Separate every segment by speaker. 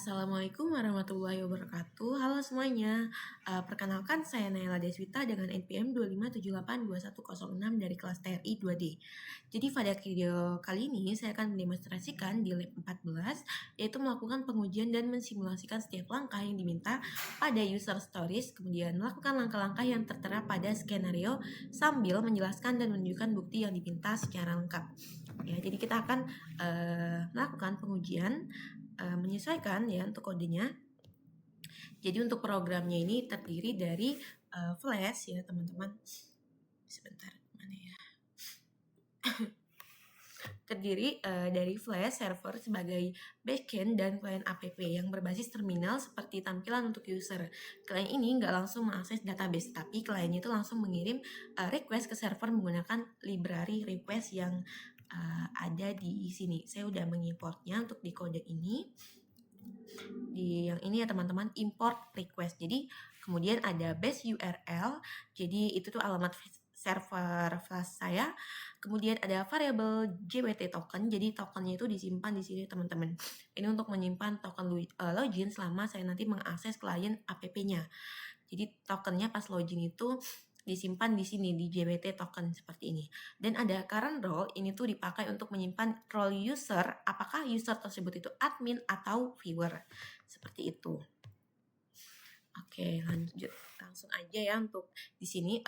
Speaker 1: Assalamualaikum warahmatullahi wabarakatuh. Halo semuanya. Perkenalkan saya Naila Deswita dengan NPM 257821006 dari kelas TRI 2D. Jadi pada video kali ini saya akan mendemonstrasikan di lab 14 yaitu melakukan pengujian dan mensimulasikan setiap langkah yang diminta pada user stories, kemudian melakukan langkah-langkah yang tertera pada skenario sambil menjelaskan dan menunjukkan bukti yang diminta secara lengkap. Ya, jadi kita akan melakukan pengujian menyesuaikan ya untuk kodenya. Jadi untuk programnya ini terdiri dari Flash ya teman-teman. Sebentar, mana ya? Terdiri dari Flash server sebagai backend dan klien app yang berbasis terminal seperti tampilan untuk user. Klien ini nggak langsung mengakses database, tapi kliennya itu langsung mengirim request ke server menggunakan library request yang ada di sini. Saya udah mengimportnya untuk di kode ini. Di yang ini ya teman-teman, import request. Jadi kemudian ada base URL, jadi itu tuh alamat server Flash saya. Kemudian ada variabel JWT token, jadi tokennya itu disimpan di sini teman-teman. Ini untuk menyimpan token login selama saya nanti mengakses klien app-nya. Jadi tokennya pas login itu disimpan di sini di JWT token seperti ini. Dan ada current role, ini tuh dipakai untuk menyimpan role user, apakah user tersebut itu admin atau viewer. Seperti itu. Oke, lanjut langsung aja ya untuk di sini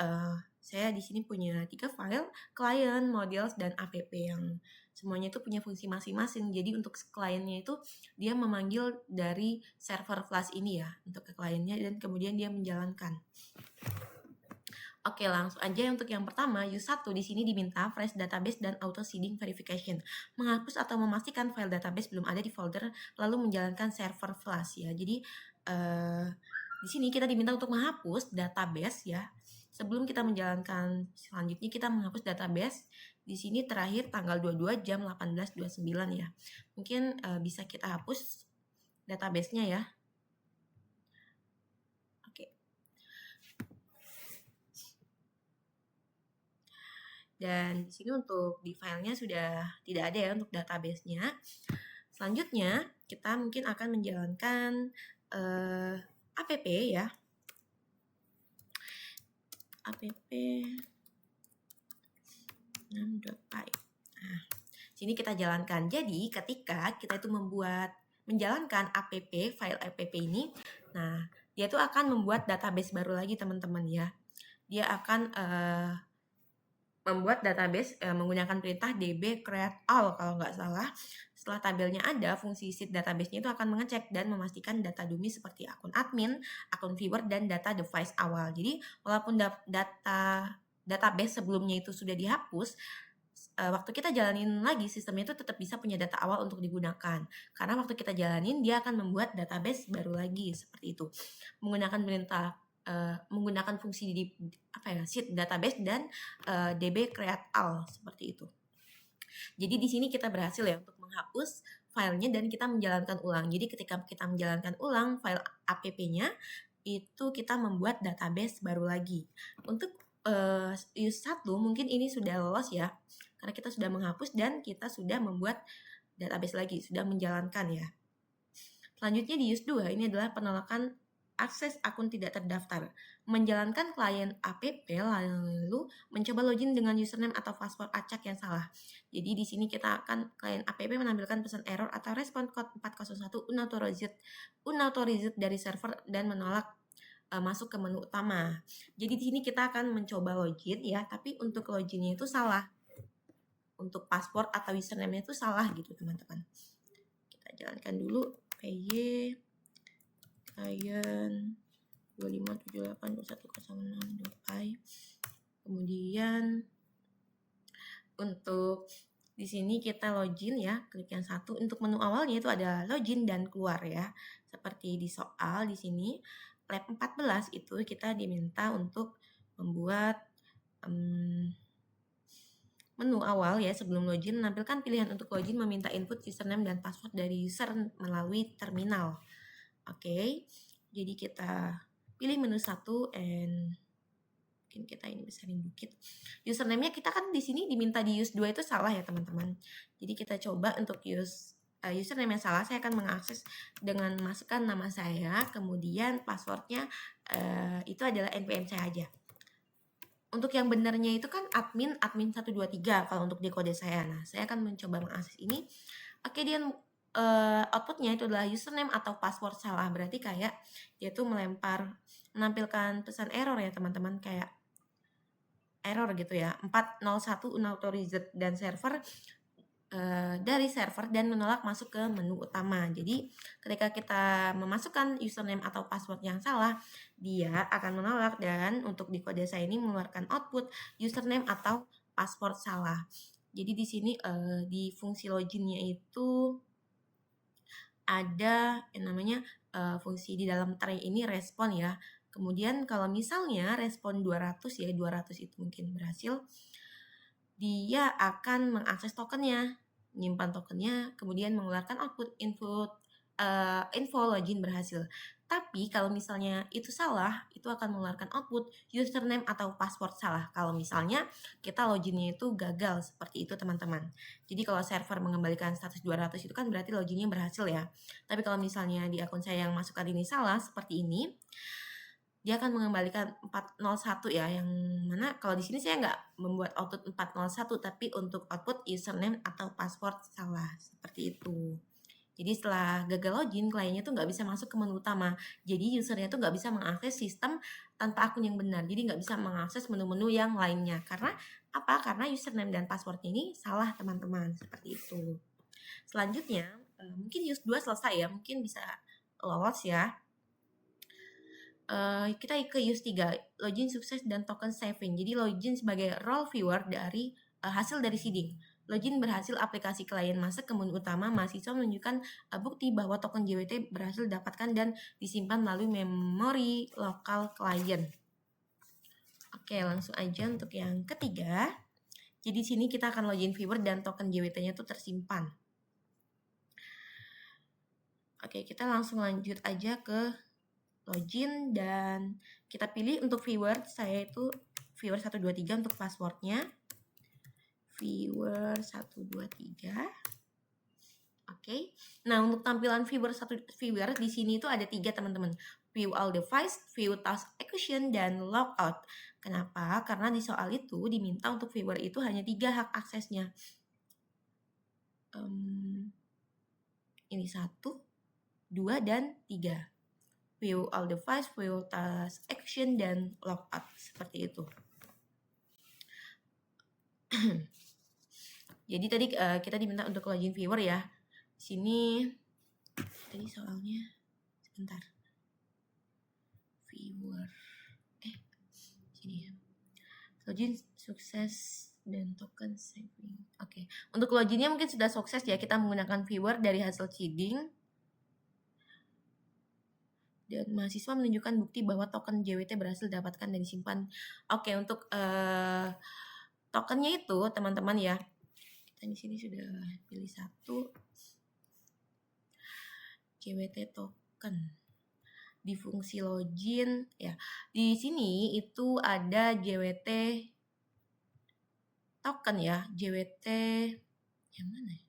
Speaker 1: saya di sini punya 3 file, client, models dan app yang semuanya itu punya fungsi masing-masing. Jadi untuk kliennya itu dia memanggil dari server Flash ini ya untuk ke kliennya dan kemudian dia menjalankan. Oke, langsung aja untuk yang pertama, use 1 di sini diminta fresh database dan auto seeding verification. Menghapus atau memastikan file database belum ada di folder lalu menjalankan server Flash ya. Jadi di sini kita diminta untuk menghapus database ya. Sebelum kita menjalankan selanjutnya kita menghapus database. Di sini terakhir tanggal 22 jam 18.29 ya. Mungkin bisa kita hapus database-nya ya. Dan di sini untuk di filenya sudah tidak ada ya untuk database-nya. Selanjutnya kita mungkin akan menjalankan app ya. App 6.py. Nah, sini kita jalankan. Jadi ketika kita itu menjalankan file app ini, nah dia tuh akan membuat database baru lagi teman-teman ya. Dia akan membuat database menggunakan perintah db create all kalau nggak salah. Setelah tabelnya ada, fungsi seed database-nya itu akan mengecek dan memastikan data dummy seperti akun admin, akun viewer, dan data device awal. Jadi walaupun database sebelumnya itu sudah dihapus, waktu kita jalanin lagi sistemnya itu tetap bisa punya data awal untuk digunakan. Karena waktu kita jalanin dia akan membuat database baru lagi seperti itu. Menggunakan fungsi di seed database dan db create all seperti itu. Jadi di sini kita berhasil ya untuk menghapus filenya dan kita menjalankan ulang. Jadi ketika kita menjalankan ulang file app-nya itu kita membuat database baru lagi. Untuk use 1 mungkin ini sudah lolos ya. Karena kita sudah menghapus dan kita sudah membuat database lagi, sudah menjalankan ya. Selanjutnya di use 2 ini adalah penolakan akses akun tidak terdaftar. Menjalankan klien app lalu mencoba login dengan username atau password acak yang salah. Jadi di sini kita akan klien app menampilkan pesan error atau respon code 401 unauthorized dari server dan menolak masuk ke menu utama. Jadi di sini kita akan mencoba login ya, tapi untuk loginnya itu salah. Untuk password atau username-nya itu salah gitu teman-teman. Kita jalankan dulu py client 25782106.py. Kemudian untuk di sini kita login ya, klik yang 1. Untuk menu awalnya itu ada login dan keluar ya. Seperti di soal di sini lab 14 itu kita diminta untuk membuat menu awal ya sebelum login, menampilkan pilihan untuk login, meminta input username dan password dari user melalui terminal. Oke, jadi kita pilih menu 1 and mungkin kita ini besarin dikit. Username-nya kita kan di sini diminta di use 2 itu salah ya teman-teman. Jadi kita coba untuk use username yang salah, saya akan mengakses dengan masukkan nama saya, kemudian passwordnya itu adalah npm saya aja. Untuk yang benarnya itu kan admin 123 kalau untuk di kode saya. Nah, saya akan mencoba mengakses ini. Oke, dia outputnya itu adalah username atau password salah. Berarti kayak dia tuh menampilkan pesan error ya teman-teman, kayak error gitu ya. 401 unauthorized dan server dari server dan menolak masuk ke menu utama. Jadi ketika kita memasukkan username atau password yang salah, dia akan menolak dan untuk di kode saya ini mengeluarkan output username atau password salah. Jadi di sini di fungsi loginnya itu ada yang namanya fungsi di dalam tray ini respon ya. Kemudian kalau misalnya respon 200 ya, 200 itu mungkin berhasil, dia akan mengakses tokennya, menyimpan tokennya, kemudian mengeluarkan output info login berhasil. Tapi kalau misalnya itu salah, itu akan mengeluarkan output username atau password salah. Kalau misalnya kita loginnya itu gagal, seperti itu teman-teman. Jadi kalau server mengembalikan status 200 itu kan berarti loginnya berhasil ya. Tapi kalau misalnya di akun saya yang masukkan ini salah, seperti ini, dia akan mengembalikan 401 ya, yang mana kalau di sini saya nggak membuat output 401, tapi untuk output username atau password salah, seperti itu. Jadi setelah gagal login, kliennya tuh nggak bisa masuk ke menu utama. Jadi usernya tuh nggak bisa mengakses sistem tanpa akun yang benar. Jadi nggak bisa mengakses menu-menu yang lainnya. Karena apa? Karena username dan passwordnya ini salah teman-teman, seperti itu. Selanjutnya, mungkin use 2 selesai ya, mungkin bisa lolos ya. Kita ke use 3, login sukses dan token saving. Jadi login sebagai role viewer dari hasil dari seeding. Login berhasil, aplikasi klien masuk ke menu utama, mahasiswa menunjukkan bukti bahwa token JWT berhasil didapatkan dan disimpan melalui memori lokal klien. Oke, langsung aja untuk yang ketiga. Jadi di sini kita akan login viewer dan token JWT-nya tuh tersimpan. Oke, kita langsung lanjut aja ke login dan kita pilih untuk viewer, saya itu viewer 123 untuk passwordnya, viewer 123. Oke. Nah, untuk tampilan viewer di sini itu ada 3 teman-teman, view all device, view task execution, dan logout. Kenapa? Karena di soal itu diminta untuk viewer itu hanya 3 hak aksesnya. Ini 1, 2, dan 3. View all device, view task action, dan logout, seperti itu. Jadi tadi kita diminta untuk login viewer ya. Sini tadi soalnya sebentar. Viewer. Sini ya. Login sukses dan token saving. Oke. Untuk loginnya mungkin sudah sukses ya. Kita menggunakan viewer dari hasil seeding. Dan mahasiswa menunjukkan bukti bahwa token JWT berhasil didapatkan dan disimpan. Oke, untuk tokennya itu teman-teman ya, kita di sini sudah pilih 1 JWT token di fungsi login ya. Di sini itu ada JWT token ya, JWT yang mana ya?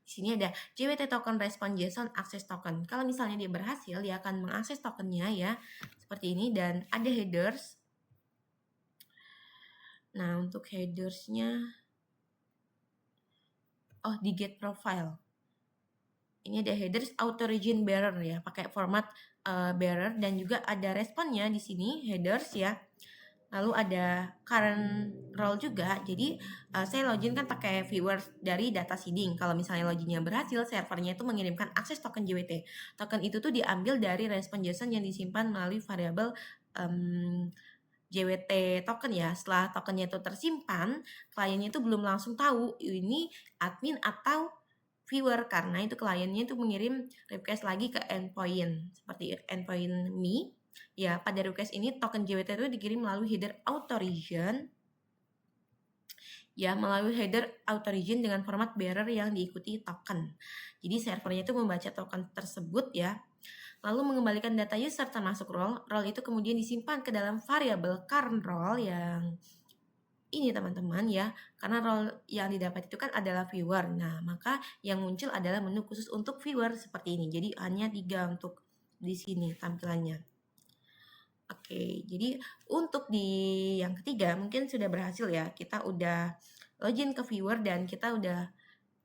Speaker 1: Di sini ada JWT token respon JSON access token. Kalau misalnya dia berhasil, dia akan mengakses tokennya ya, seperti ini, dan ada headers. Nah, untuk headersnya, di get profile. Ini ada headers auto origin bearer ya, pakai format bearer, dan juga ada responnya di sini headers ya. Lalu ada current role juga. Jadi saya login kan pakai viewer dari data seeding. Kalau misalnya loginnya berhasil, servernya itu mengirimkan akses token JWT. Token itu tuh diambil dari respon JSON yang disimpan melalui variabel JWT token ya. Setelah tokennya itu tersimpan, kliennya itu belum langsung tahu ini admin atau viewer, karena itu kliennya itu mengirim request lagi ke endpoint seperti endpoint me. Ya, pada request ini token JWT itu dikirim melalui header auto origin. Ya, melalui header auto origin dengan format bearer yang diikuti token. Jadi servernya itu membaca token tersebut ya. Lalu mengembalikan data user termasuk role. Role itu kemudian disimpan ke dalam variabel current role yang ini teman-teman ya, karena role yang didapat itu kan adalah viewer. Nah, maka yang muncul adalah menu khusus untuk viewer seperti ini. Jadi hanya 3 untuk di sini tampilannya. Oke, jadi untuk di yang ketiga mungkin sudah berhasil ya. Kita udah login ke viewer dan kita udah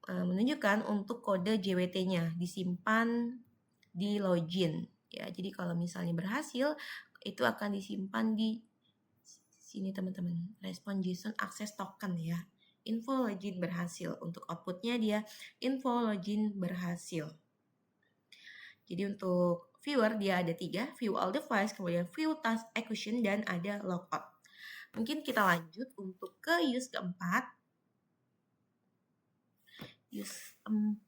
Speaker 1: menunjukkan untuk kode JWT-nya disimpan di login ya. Jadi kalau misalnya berhasil itu akan disimpan di sini teman-teman, respon JSON access token ya. Info login berhasil. Untuk outputnya dia info login berhasil. Jadi untuk viewer dia ada 3, view all device, kemudian view task execution, dan ada logout. Mungkin kita lanjut untuk ke use keempat. Use 4.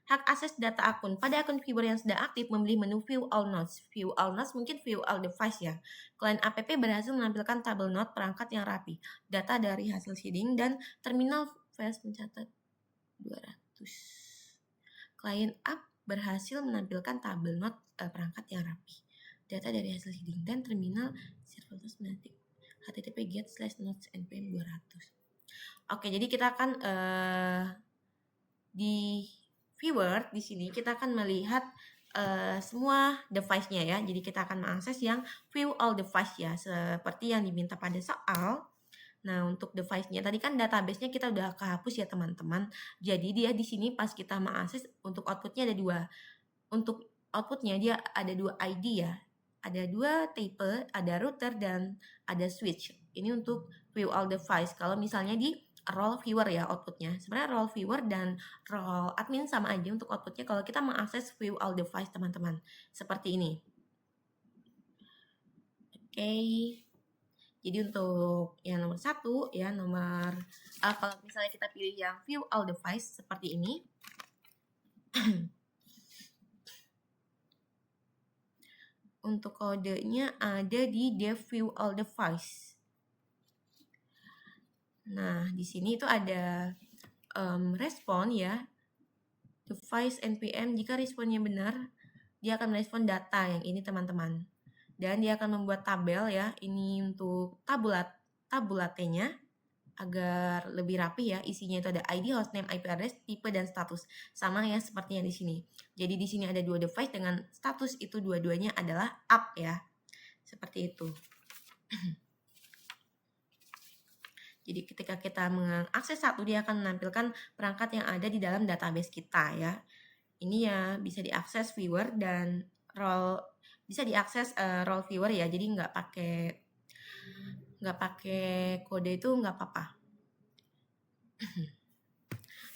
Speaker 1: Hak akses data akun. Pada akun viewer yang sudah aktif memilih menu View All Nodes. View All Nodes mungkin View All Device ya. Klien app berhasil menampilkan tabel node perangkat yang rapi, data dari hasil seeding, dan terminal files mencatat 200. Klien app berhasil menampilkan tabel node perangkat yang rapi, data dari hasil seeding, dan terminal server menanti http get/nodes/npm 200. Oke, jadi kita akan di viewer di sini kita akan melihat semua device-nya ya. Jadi kita akan mengakses yang view all device ya, seperti yang diminta pada soal. Nah, untuk device-nya tadi kan database-nya kita udah kehapus ya teman-teman. Jadi dia di sini pas kita mengakses untuk output-nya ada 2. Untuk output-nya dia ada 2 ID ya. Ada 2 tipe, ada router dan ada switch. Ini untuk view all device. Kalau misalnya di role viewer ya outputnya. Sebenarnya role viewer dan role admin sama aja untuk outputnya kalau kita mengakses view all device teman-teman. Seperti ini. Oke. Jadi untuk yang nomor 1 ya, kalau misalnya kita pilih yang view all device seperti ini. Untuk kodenya ada di dev view all device. Nah, di sini itu ada respon ya, device npm. Jika responnya benar, dia akan merespon data yang ini teman-teman. Dan dia akan membuat tabel ya, ini untuk tabulatenya agar lebih rapi ya. Isinya itu ada ID, hostname, IP address, tipe, dan status. Sama ya seperti yang di sini. Jadi di sini ada 2 device dengan status itu dua-duanya adalah up ya. Seperti itu. Jadi ketika kita mengakses satu, dia akan menampilkan perangkat yang ada di dalam database kita ya. Ini ya bisa diakses viewer dan role, bisa diakses role viewer ya. Jadi nggak pakai kode itu nggak apa-apa.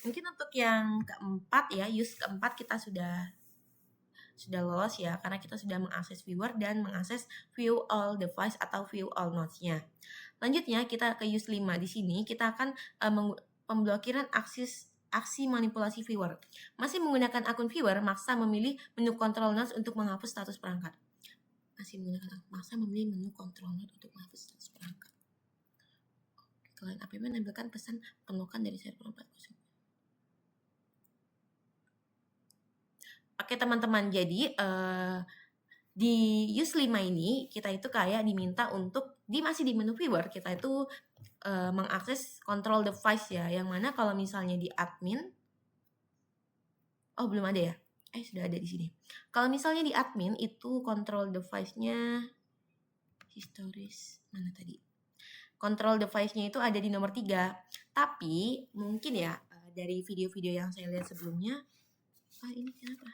Speaker 1: Mungkin untuk yang keempat ya, use keempat kita sudah lolos ya, karena kita sudah mengakses viewer dan mengakses view all device atau view all nodes-nya. Selanjutnya kita ke use 5. Di sini kita akan pemblokiran aksi manipulasi viewer. Masih menggunakan akun viewer, maksa memilih menu control nodes untuk menghapus status perangkat. Maksa memilih menu control node untuk menghapus status perangkat. Klien app menampilkan pesan penolakan dari server 40. Oke teman-teman, jadi di use 5 ini kita itu kayak diminta untuk masih di menu viewer kita itu mengakses control device ya, yang mana kalau misalnya di admin, belum ada ya, sudah ada di sini. Kalau misalnya di admin itu control device-nya historis mana tadi? Control device-nya itu ada di nomor 3. Tapi mungkin ya dari video-video yang saya lihat sebelumnya, ini kenapa?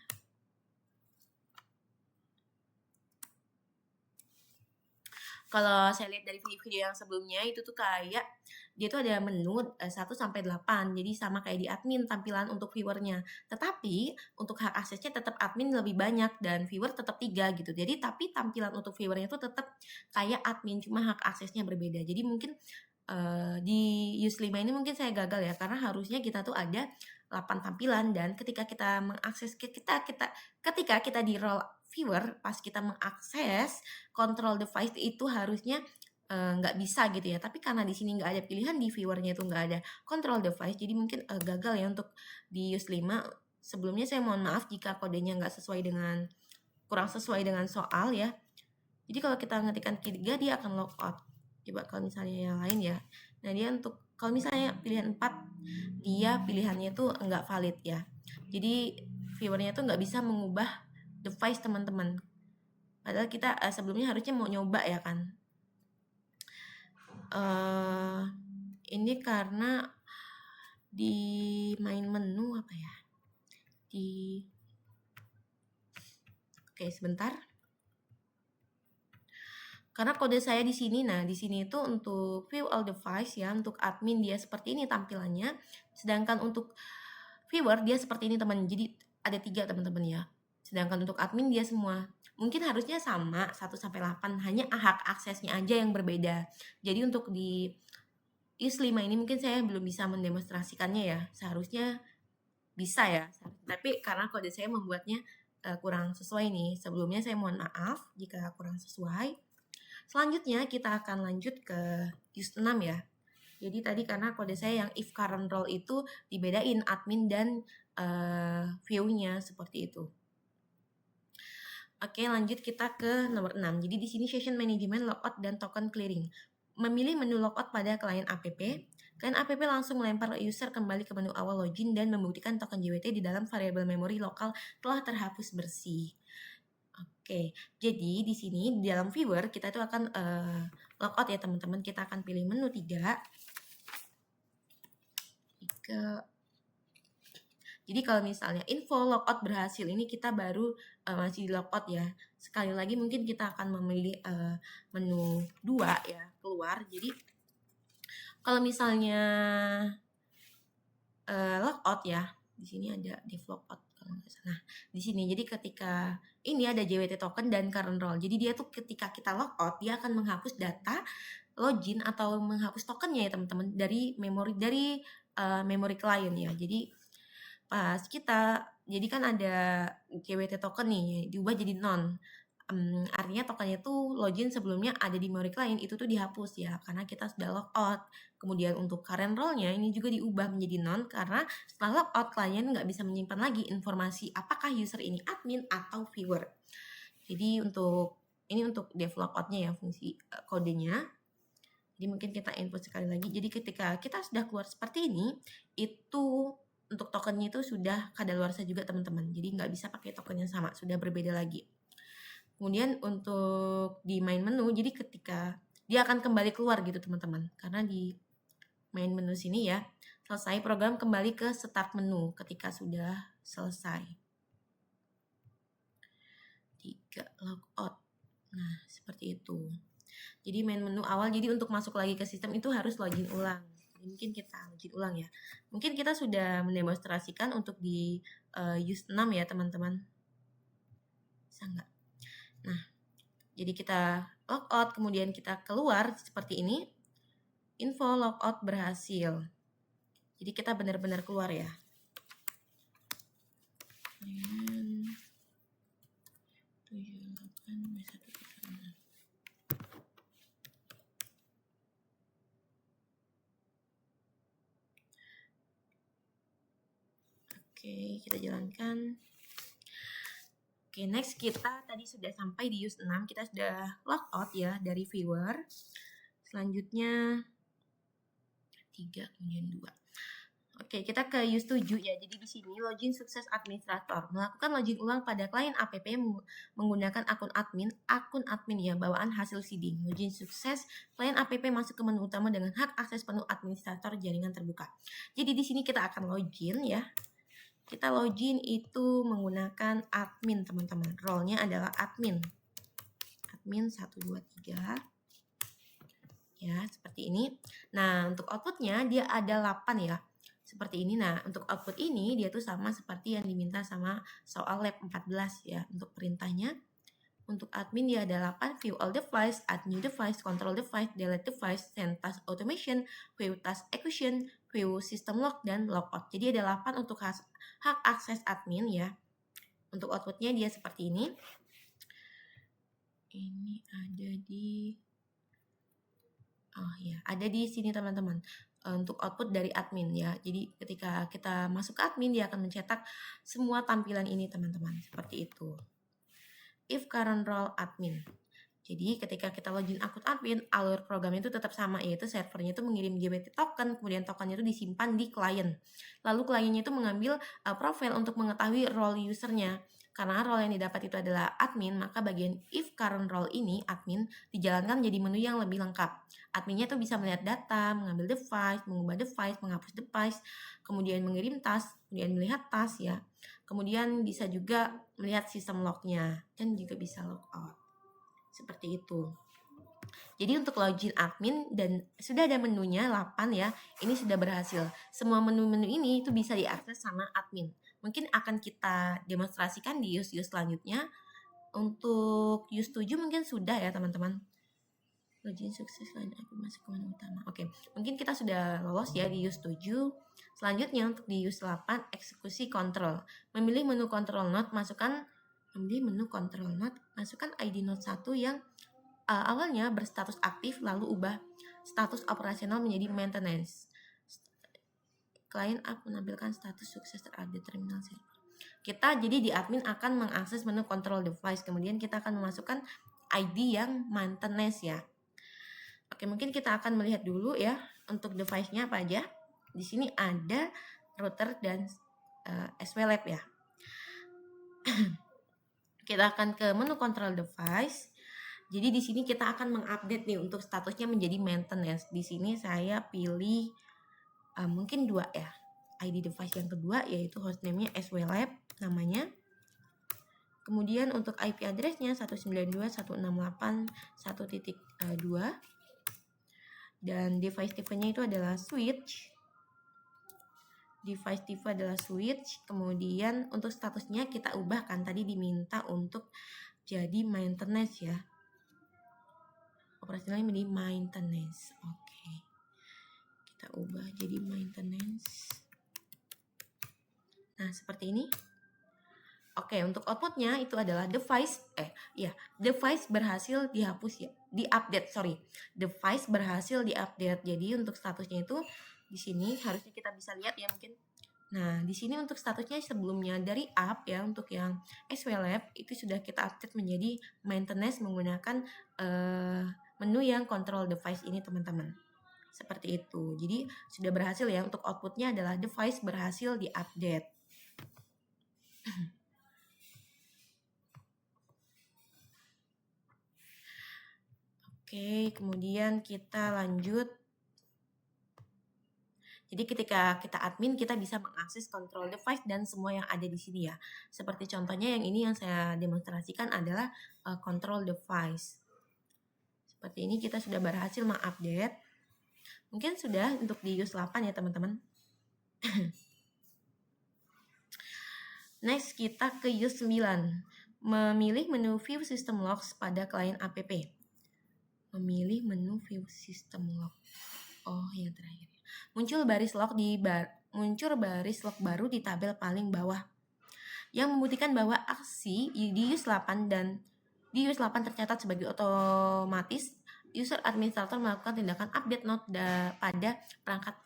Speaker 1: Kalau saya lihat dari video-video yang sebelumnya itu tuh kayak dia tuh ada menu 1 sampai 8. Jadi sama kayak di admin tampilan untuk viewernya. Tetapi untuk hak aksesnya tetap admin lebih banyak dan viewer tetap 3 gitu. Jadi tapi tampilan untuk viewernya tuh tetap kayak admin, cuma hak aksesnya berbeda. Jadi mungkin di use 5 ini mungkin saya gagal ya, karena harusnya kita tuh ada 8 tampilan, dan ketika kita mengakses ketika kita di role viewer, pas kita mengakses control device itu harusnya nggak bisa gitu ya. Tapi karena di sini nggak ada pilihan, di viewernya itu nggak ada control device, jadi mungkin gagal ya untuk di use 5. Sebelumnya saya mohon maaf jika kodenya kurang sesuai dengan soal ya. Jadi kalau kita ngetikkan 3, dia akan logout. Coba kalau misalnya yang lain ya. Nah, dia untuk kalau misalnya pilihan 4, dia pilihannya itu enggak valid ya. Jadi viewernya itu nggak bisa mengubah device teman-teman. Padahal kita sebelumnya harusnya mau nyoba ya kan. Ini karena di main menu apa ya? Oke, sebentar. Karena kode saya di sini, nah di sini itu untuk view all device ya, untuk admin dia seperti ini tampilannya, sedangkan untuk viewer dia seperti ini teman. Jadi ada 3 teman-teman ya. Sedangkan untuk admin dia semua. Mungkin harusnya sama 1 sampai 8, hanya hak aksesnya aja yang berbeda. Jadi untuk di IS 5 ini mungkin saya belum bisa mendemonstrasikannya ya. Seharusnya bisa ya. Tapi karena kode saya membuatnya kurang sesuai nih. Sebelumnya saya mohon maaf jika kurang sesuai. Selanjutnya kita akan lanjut ke use 6 ya. Jadi tadi karena kode saya yang if current role itu dibedain admin dan view-nya seperti itu. Oke, lanjut kita ke nomor 6. Jadi di sini session management, logout dan token clearing. Memilih menu logout pada klien app. Klien app langsung melempar user kembali ke menu awal login dan membuktikan token JWT di dalam variabel memori lokal telah terhapus bersih. Oke, jadi di sini di dalam viewer kita itu akan logout ya teman-teman. Kita akan pilih menu 3. Jadi kalau misalnya info logout berhasil ini kita baru masih di logout ya. Sekali lagi mungkin kita akan memilih menu 2 ya, keluar. Jadi kalau misalnya logout ya, di sini ada div logout. Nah, di sini jadi ketika ini ada JWT token dan current role. Jadi dia tuh ketika kita logout dia akan menghapus data login atau menghapus tokennya ya teman-teman dari memori klien ya. Jadi pas kita jadi kan ada JWT token nih diubah jadi non. Artinya tokennya tuh login sebelumnya ada di memori klien itu tuh dihapus ya karena kita sudah logout. Kemudian untuk current role-nya ini juga diubah menjadi non karena setelah logout klien nggak bisa menyimpan lagi informasi apakah user ini admin atau viewer. Jadi untuk dev logout-nya ya fungsi kodenya. Jadi mungkin kita input sekali lagi. Jadi ketika kita sudah keluar seperti ini, itu untuk tokennya itu sudah kadaluarsa juga teman-teman. Jadi nggak bisa pakai token yang sama, sudah berbeda lagi. Kemudian untuk di main menu, jadi ketika dia akan kembali keluar gitu teman-teman. Karena di main menu sini ya, selesai program kembali ke start menu ketika sudah selesai. 3 logout. Nah, seperti itu. Jadi main menu awal, jadi untuk masuk lagi ke sistem itu harus login ulang. Jadi mungkin kita login ulang ya. Mungkin kita sudah mendemonstrasikan untuk di use 6 ya teman-teman. Bisa nggak? Nah, jadi kita logout, kemudian kita keluar seperti ini. Info logout berhasil. Jadi kita benar-benar keluar ya. Oke, kita jalankan. Oke, next kita tadi sudah sampai di use 6. Kita sudah logout ya dari viewer. Selanjutnya 3 kemudian 2. Oke, kita ke use 7 ya. Jadi di sini login sukses administrator. Melakukan login ulang pada klien app menggunakan akun admin ya, bawaan hasil seeding. Login sukses, klien app masuk ke menu utama dengan hak akses penuh administrator jaringan terbuka. Jadi di sini kita akan login ya. Kita login itu menggunakan admin teman-teman. Role-nya adalah admin. Admin 123. Ya, seperti ini. Nah, untuk outputnya dia ada 8 ya. Seperti ini. Nah, untuk output ini dia tuh sama seperti yang diminta sama soal lab 14 ya. Untuk perintahnya. Untuk admin dia ada 8, view all device, add new device, control device, delete device, send task automation, view task execution, view system log, dan logout. Jadi ada 8 untuk hak akses admin ya. Untuk outputnya dia seperti ini. Ini ada di ada di sini teman-teman. Untuk output dari admin ya. Jadi ketika kita masuk ke admin dia akan mencetak semua tampilan ini teman-teman. Seperti itu. If current role admin. Jadi ketika kita login akun admin, alur programnya itu tetap sama, yaitu servernya itu mengirim JWT token, kemudian tokennya itu disimpan di klien. Lalu kliennya itu mengambil profil untuk mengetahui role usernya. Karena role yang didapat itu adalah admin, maka bagian if current role ini, admin, dijalankan menjadi menu yang lebih lengkap. Adminnya tuh bisa melihat data, mengambil device, mengubah device, menghapus device, kemudian mengirim task, kemudian melihat task ya. Kemudian bisa juga melihat sistem lognya, dan juga bisa logout. Seperti itu. Jadi untuk login admin dan sudah ada menunya 8 ya, ini sudah berhasil. Semua menu-menu ini itu bisa diakses sama admin. Mungkin akan kita demonstrasikan di use selanjutnya. Untuk use 7 mungkin sudah ya teman-teman. Login sukses lain aku masuk ke menu utama. Oke, mungkin kita sudah lolos ya di use 7. Selanjutnya untuk di use 8 eksekusi kontrol. Memilih menu control node, masukkan ID node 1 yang awalnya berstatus aktif lalu ubah status operasional menjadi maintenance. Klien app menampilkan status sukses terupdate terminal server. Kita jadi di admin akan mengakses menu control device, kemudian kita akan memasukkan ID yang maintenance ya. Oke, mungkin kita akan melihat dulu ya untuk device-nya apa aja. Di sini ada router dan SWLab ya. Kita akan ke menu control device. Jadi di sini kita akan mengupdate nih untuk statusnya menjadi maintenance. Di sini saya pilih mungkin 2 ya. ID device yang kedua yaitu hostname-nya SWLab namanya. Kemudian untuk IP address-nya 192.168.1.2 dan device type-nya itu adalah switch. Device type adalah switch. Kemudian untuk statusnya kita ubahkan, tadi diminta untuk jadi maintenance ya. Operasionalnya menjadi maintenance. Oke. Kita ubah jadi maintenance. Nah, seperti ini. Oke, untuk outputnya itu adalah device berhasil dihapus ya, device berhasil diupdate. Jadi untuk statusnya itu di sini harusnya kita bisa lihat ya mungkin. Nah, di sini untuk statusnya sebelumnya dari app ya, untuk yang SWLab itu sudah kita update menjadi maintenance menggunakan menu yang control device ini teman-teman. Seperti itu. Jadi sudah berhasil ya, untuk outputnya adalah device berhasil diupdate. Oke, kemudian kita lanjut. Jadi ketika kita admin, kita bisa mengakses control device dan semua yang ada di sini ya. Seperti contohnya yang ini yang saya demonstrasikan adalah control device. Seperti ini kita sudah berhasil mengupdate. Mungkin sudah untuk di use 8 ya teman-teman. Next kita ke use 9. Memilih menu view system logs pada klien app. Memilih menu view system log. Oh, yang terakhir. Muncul baris log baru di tabel paling bawah yang membuktikan bahwa aksi di use 8 dan di use 8 tercatat sebagai otomatis user administrator melakukan tindakan update node pada perangkat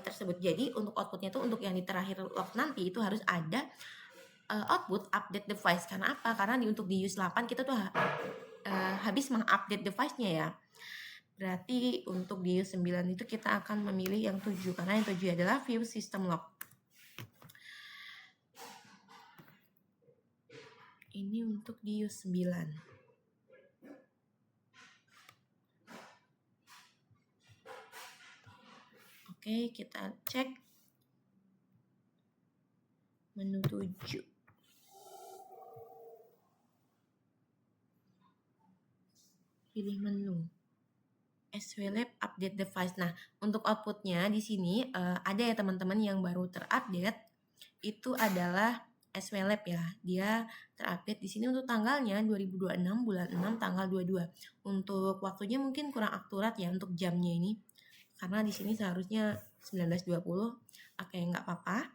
Speaker 1: tersebut. Jadi untuk outputnya itu untuk yang di terakhir log nanti itu harus ada output update device. Karena apa? Karena untuk di use 8 kita tuh habis mengupdate device-nya ya. Berarti untuk di use 9 itu kita akan memilih yang 7 karena yang 7 adalah view system log. Ini untuk di use 9. Oke, kita cek menu 7. Pilih menu SWLab update device. Nah, untuk outputnya di sini ada ya teman-teman yang baru terupdate itu adalah SWLab ya. Dia terupdate di sini untuk tanggalnya 2026 bulan 6 tanggal 22. Untuk waktunya mungkin kurang akurat ya untuk jamnya ini. Karena di sini seharusnya 19.20. Oke, nggak apa-apa.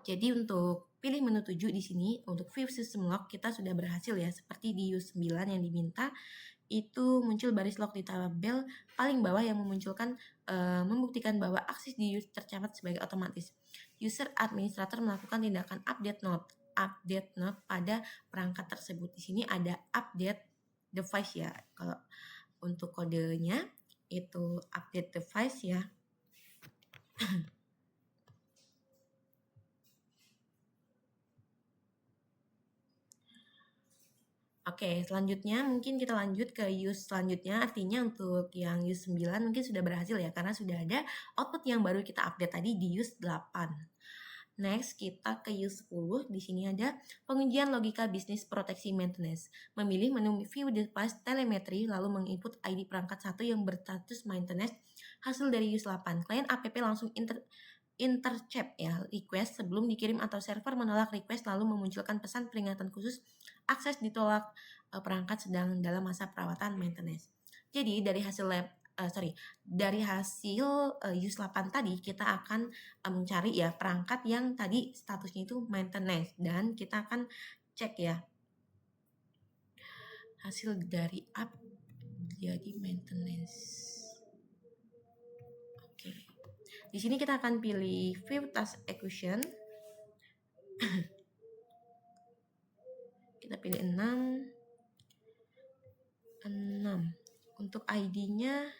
Speaker 1: Jadi untuk pilih menu 7 di sini untuk view system log kita sudah berhasil ya, seperti di use 9 yang diminta itu muncul baris log di tabel paling bawah yang membuktikan bahwa akses di use tercatat sebagai otomatis. User administrator melakukan tindakan update node pada perangkat tersebut. Di sini ada update device ya. Kalau untuk kodenya itu update device ya. Oke, selanjutnya mungkin kita lanjut ke use selanjutnya, artinya untuk yang use 9 mungkin sudah berhasil ya, karena sudah ada output yang baru kita update tadi di use 8. Next, kita ke use 10. Di sini ada pengujian logika bisnis proteksi maintenance. Memilih menu view device telemetry, lalu menginput ID perangkat 1 yang berstatus maintenance hasil dari use 8. Klien app langsung intercept ya request sebelum dikirim atau server menolak request lalu memunculkan pesan peringatan khusus akses ditolak perangkat sedang dalam masa perawatan maintenance. Jadi dari hasil dari hasil use 8 tadi kita akan mencari ya perangkat yang tadi statusnya itu maintenance dan kita akan cek ya hasil dari app jadi maintenance. Oke. Di sini kita akan pilih view task execution. Kita pilih 6. Untuk ID-nya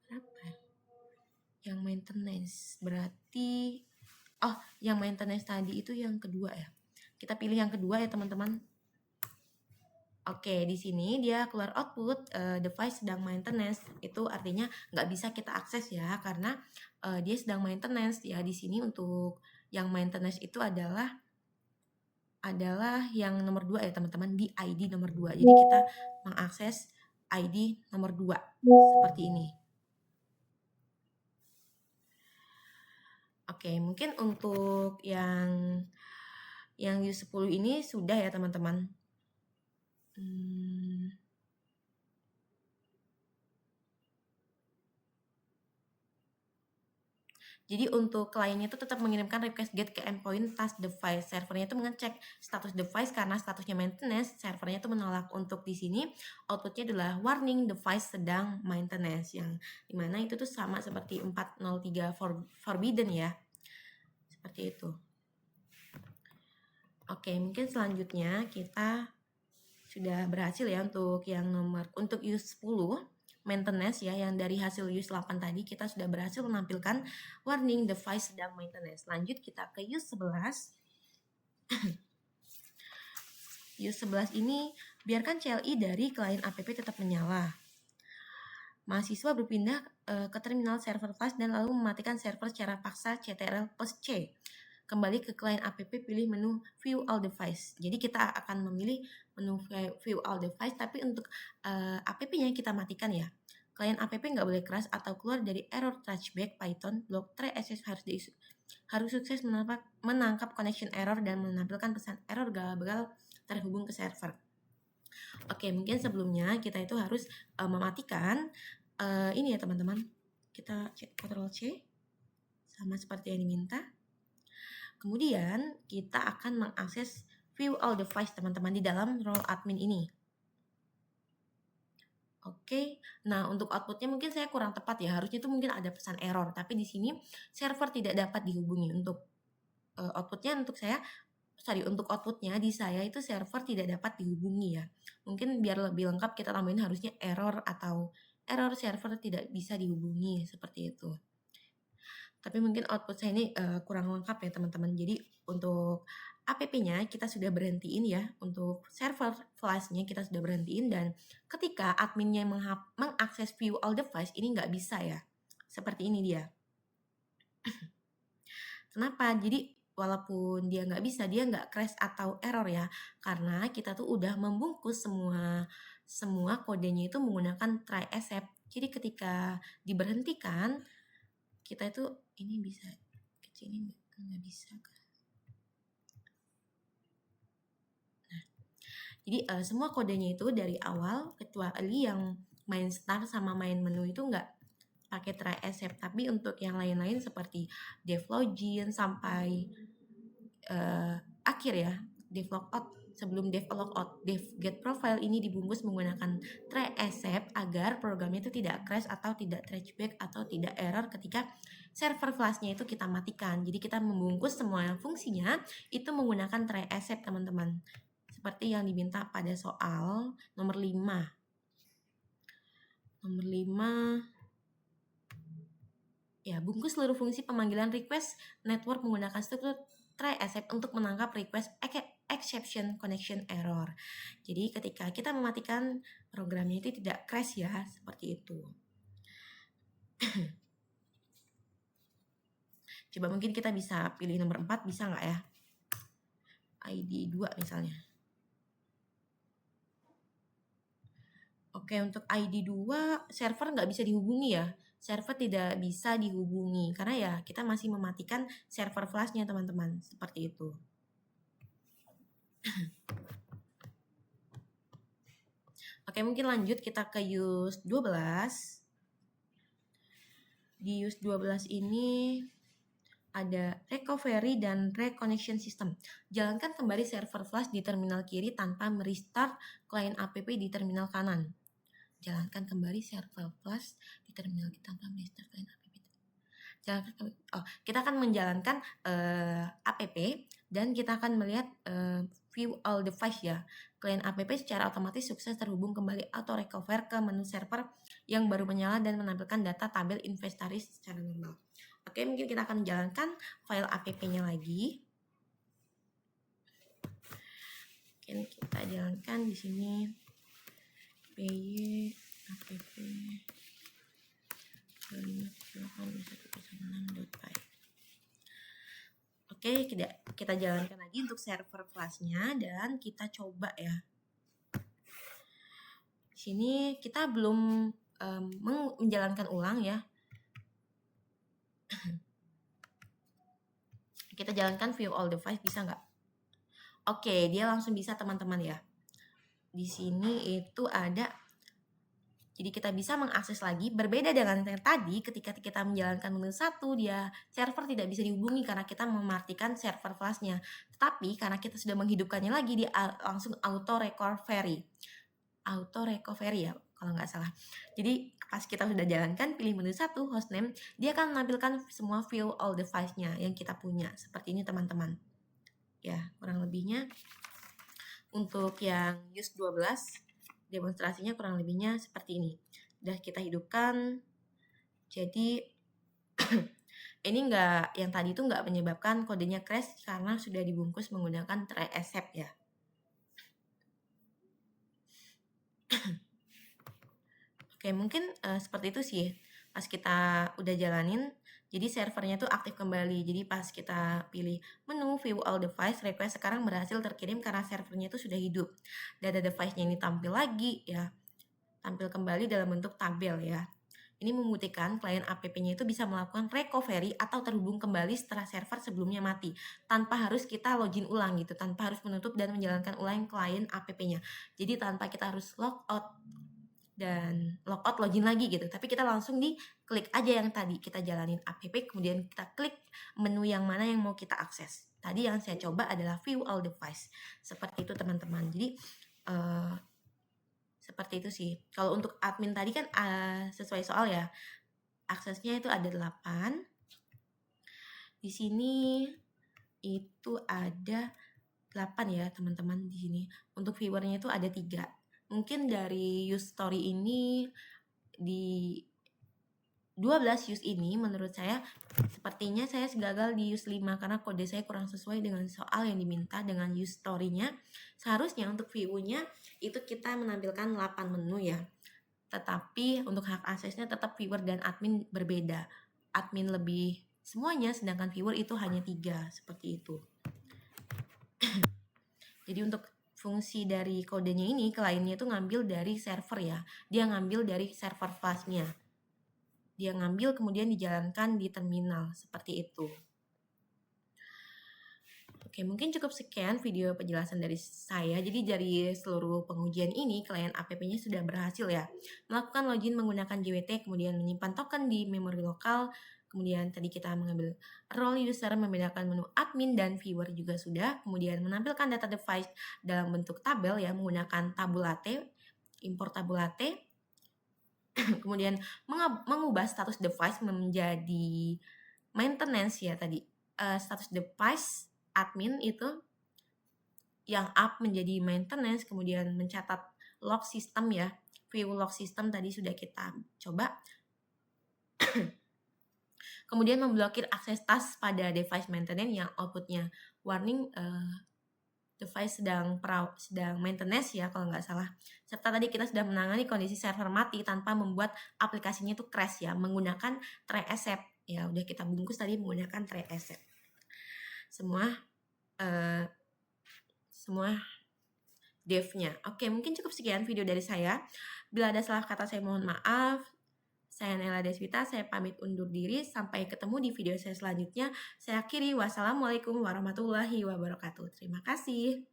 Speaker 1: berapa? Yang maintenance berarti yang maintenance tadi itu yang kedua ya. Kita pilih yang kedua ya teman-teman. Oke, di sini dia keluar output device sedang maintenance. Itu artinya nggak bisa kita akses ya karena dia sedang maintenance ya. Di sini untuk yang maintenance itu adalah yang nomor 2 ya teman-teman, di ID nomor 2. Jadi kita mengakses ID nomor 2 seperti ini. Oke, mungkin untuk yang use 10 ini sudah ya teman-teman. Jadi untuk kliennya itu tetap mengirimkan request get ke endpoint task device. Servernya itu mengecek status device karena statusnya maintenance. Servernya itu menolak. Untuk di sini outputnya adalah warning device sedang maintenance, yang dimana itu tuh sama seperti 403 forbidden ya. Seperti itu. Oke, mungkin selanjutnya kita sudah berhasil ya untuk yang untuk use 10 maintenance ya, yang dari hasil use 8 tadi kita sudah berhasil menampilkan warning device sedang maintenance. Lanjut kita ke use 11. Use 11 ini biarkan CLI dari klien app tetap menyala. Mahasiswa berpindah ke terminal server flash dan lalu mematikan server secara paksa CTRL plus C. Kembali ke klien app, pilih menu view all device. Jadi kita akan memilih menu view all device, tapi untuk app-nya kita matikan ya. Klien app nggak boleh crash atau keluar dari error touchback Python. Block try access harus sukses menangkap connection error dan menampilkan pesan error gagal terhubung ke server. Oke, mungkin sebelumnya kita itu harus mematikan ini ya teman-teman. Kita cek Ctrl C sama seperti yang diminta. Kemudian kita akan mengakses view all device teman-teman di dalam role admin ini. Oke, nah untuk outputnya mungkin saya kurang tepat ya, harusnya itu mungkin ada pesan error, tapi di sini server tidak dapat dihubungi. Untuk outputnya untuk outputnya di saya itu server tidak dapat dihubungi ya. Mungkin biar lebih lengkap kita tambahin harusnya error atau error server tidak bisa dihubungi seperti itu. Tapi mungkin output saya ini kurang lengkap ya teman-teman. Jadi untuk app-nya kita sudah berhentiin ya, untuk server flash-nya kita sudah berhentiin, dan ketika adminnya mengakses view all device ini nggak bisa ya. Seperti ini dia. Kenapa? Jadi walaupun dia nggak bisa, dia nggak crash atau error ya, karena kita tuh udah membungkus semua kodenya itu menggunakan try except. Jadi ketika diberhentikan, kita itu ini bisa kecilin nggak bisa. Nah, jadi semua kodenya itu dari awal kecuali yang main start sama main menu itu nggak pakai try except, tapi untuk yang lain-lain seperti dev login sampai akhir ya, dev logout, sebelum dev logout, dev get profile ini dibungkus menggunakan try except agar programnya itu tidak crash atau tidak traceback atau tidak error ketika server flashnya itu kita matikan. Jadi kita membungkus semua fungsinya itu menggunakan try except teman-teman. Seperti yang diminta pada soal nomor 5. Nomor 5. Ya, bungkus seluruh fungsi pemanggilan request network menggunakan struktur try except untuk menangkap request exception connection error. Jadi ketika kita mematikan programnya itu tidak crash ya, seperti itu. Coba mungkin kita bisa pilih nomor 4, bisa nggak ya? ID 2 misalnya. Oke, untuk ID 2 server nggak bisa dihubungi ya. Server tidak bisa dihubungi karena ya kita masih mematikan server flashnya teman-teman. Seperti itu. Oke, mungkin lanjut kita ke use 12. Di use 12 ini ada recovery dan reconnection system. Jalankan kembali server flash di terminal kiri tanpa merestart klien app di terminal kanan. Jalankan kembali server flash di terminal kita tanpa merestart klien app. Kita akan menjalankan app dan kita akan melihat view all device ya. Klien app secara otomatis sukses terhubung kembali atau recover ke menu server yang baru menyala dan menampilkan data tabel inventaris secara normal. Oke, mungkin kita akan menjalankan file app-nya lagi. Mungkin kita jalankan di sini py app Oke, kita jalankan lagi untuk server flashnya dan kita coba ya. Di sini kita belum menjalankan ulang ya. Kita jalankan view all device, bisa nggak? Oke, dia langsung bisa teman-teman ya. Di sini itu ada, jadi kita bisa mengakses lagi. Berbeda dengan yang tadi, ketika kita menjalankan menu 1, dia server tidak bisa dihubungi karena kita mematikan server flashnya. Tetapi karena kita sudah menghidupkannya lagi, dia langsung auto recovery ya, kalau nggak salah. Jadi pas kita sudah jalankan, pilih menu 1, hostname, dia akan menampilkan semua view all device-nya yang kita punya. Seperti ini teman-teman. Ya, kurang lebihnya untuk yang use 12 demonstrasinya kurang lebihnya seperti ini. Udah kita hidupkan. Jadi ini yang tadi itu nggak menyebabkan kodenya crash karena sudah dibungkus menggunakan try except ya. Oke, mungkin seperti itu sih. Pas kita udah jalanin, jadi servernya tuh aktif kembali. Jadi pas kita pilih menu view all device, request sekarang berhasil terkirim karena servernya itu sudah hidup. Data device-nya ini tampil lagi ya. Tampil kembali dalam bentuk tabel ya. Ini membuktikan klien app-nya itu bisa melakukan recovery atau terhubung kembali setelah server sebelumnya mati. Tanpa harus kita login ulang gitu, tanpa harus menutup dan menjalankan ulang klien app-nya. Jadi tanpa kita harus logout dan logout login lagi gitu, tapi kita langsung klik aja yang tadi kita jalanin app, kemudian kita klik menu yang mana yang mau kita akses. Tadi yang saya coba adalah view all device, seperti itu teman-teman. Jadi seperti itu sih. Kalau untuk admin tadi kan sesuai soal ya, aksesnya itu ada 8. Di sini itu ada 8 ya teman-teman di sini. Untuk viewernya itu ada 3. Mungkin dari use story ini di 12 use ini menurut saya sepertinya saya gagal di use 5 karena kode saya kurang sesuai dengan soal yang diminta dengan use story-nya. Seharusnya untuk view-nya itu kita menampilkan 8 menu ya. Tetapi untuk hak aksesnya tetap viewer dan admin berbeda. Admin lebih semuanya sedangkan viewer itu hanya 3, seperti itu. Jadi untuk fungsi dari kodenya ini, kliennya itu ngambil dari server ya. Dia ngambil dari server flashnya. Dia ngambil kemudian dijalankan di terminal, seperti itu. Oke, mungkin cukup sekian video penjelasan dari saya. Jadi dari seluruh pengujian ini, klien app-nya sudah berhasil ya. Melakukan login menggunakan JWT, kemudian menyimpan token di memori lokal, kemudian tadi kita mengambil role user, membedakan menu admin dan viewer juga sudah, kemudian menampilkan data device dalam bentuk tabel ya menggunakan tabulate, import tabulate, kemudian mengubah status device menjadi maintenance ya tadi. Status device admin itu yang up menjadi maintenance, kemudian mencatat log system ya. View log system tadi sudah kita coba. Kemudian memblokir akses task pada device maintenance yang outputnya warning device sedang maintenance ya kalau nggak salah. Serta tadi kita sudah menangani kondisi server mati tanpa membuat aplikasinya itu crash ya, menggunakan tray asset. Ya udah kita bungkus tadi menggunakan tray asset. Semua devnya. Oke, mungkin cukup sekian video dari saya. Bila ada salah kata saya mohon maaf. Saya Nela Deswita, saya pamit undur diri. Sampai ketemu di video saya selanjutnya. Saya akhiri. Wassalamualaikum warahmatullahi wabarakatuh. Terima kasih.